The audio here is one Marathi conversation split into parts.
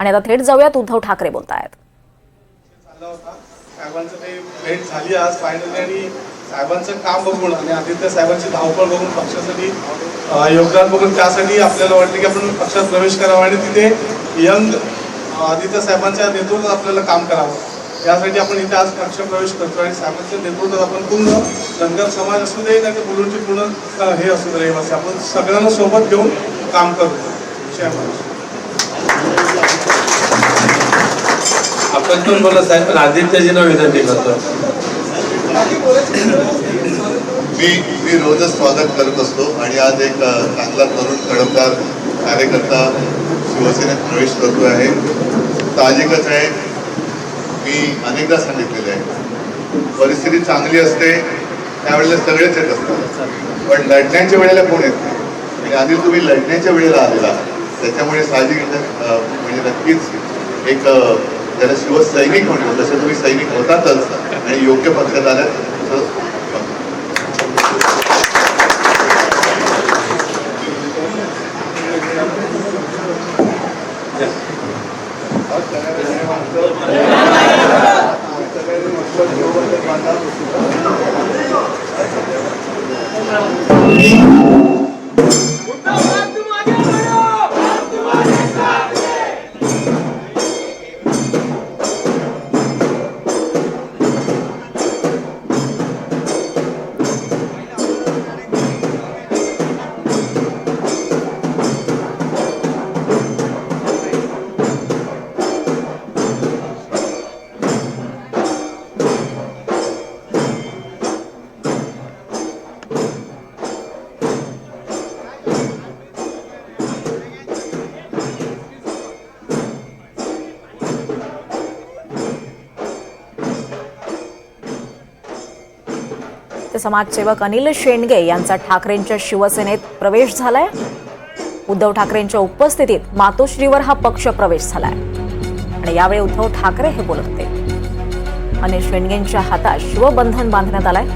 आणि आता थेट जाऊयात, उद्धव ठाकरे बोलतायत. साहेबांचं काही भेट झाली आज फायनली आणि साहेबांचं काम बघून आणि आदित्य साहेबांची धावपळ बघून पक्षासाठी योगदान बघून त्यासाठी आपल्याला वाटलं की आपण पक्षात प्रवेश करावा आणि तिथे यंग आदित्य साहेबांच्या नेतृत्वात आपल्याला काम करावं. यासाठी आपण इथे आज पक्ष प्रवेश करतो आणि साहेबांच्या नेतृत्वात आपण पूर्ण धनगर समाज असू दे नाही तर मुलुंडची पूर्ण हे असू दे रहिवासी आपण सगळ्यांना सोबत घेऊन काम करतो. आपण पण बोला साहेब, पण आदित्यजींना विनंती करतो. मी रोजच स्वागत करत असतो आणि आज एक चांगला तरुण तडफदार कार्यकर्ता शिवसेनेत प्रवेश करतो आहे. साहजिकच आहे, मी अनेकदा सांगितलेले आहे, परिस्थिती चांगली असते त्यावेळेला सगळेच येत असतात, पण लढण्याच्या वेळेला कोण येत नाही. आणि आधी तुम्ही लढण्याच्या वेळेला आलेला त्याच्यामुळे साहजिक म्हणजे नक्कीच एक त्याला शिवसैनिक म्हणतो तसं तुम्ही सैनिक होतातच आणि योग्य पक्षात आल्यात. ते समाजसेवक अनिल शेंडगे यांचा ठाकरेंच्या शिवसेनेत प्रवेश झालाय. उद्धव ठाकरेंच्या उपस्थितीत मातोश्रीवर हा पक्ष प्रवेश झालाय आणि यावेळी उद्धव ठाकरे हे बोलत होते. अनिल शेंडगेंच्या हातात शिवबंधन बांधण्यात आलाय.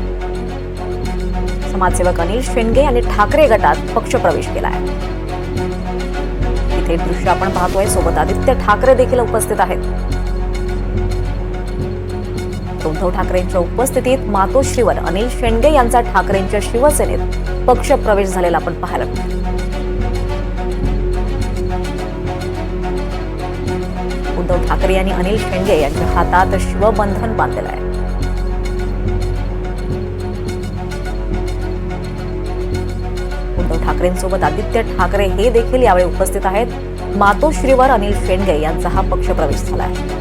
समाजसेवक अनिल शेंडगे यांनी ठाकरे गटात पक्ष प्रवेश केलाय. इथे दृश्य आपण पाहतोय, सोबत आदित्य ठाकरे देखील उपस्थित आहेत. उद्धव ठाकरेंच्या उपस्थितीत मातोश्रीवर अनिल शेंडगे यांचा ठाकरेंच्या शिवसेनेत पक्ष प्रवेश झालेला आपण पाहायला मिळतो. उद्धव ठाकरे यांनी अनिल शेंडगे यांच्या हातात शिवबंधन बांधलेलं आहे. उद्धव ठाकरेंसोबत आदित्य ठाकरे हे देखील यावेळी उपस्थित आहेत. मातोश्रीवर अनिल शेंडगे यांचा हा पक्ष प्रवेश झाला आहे.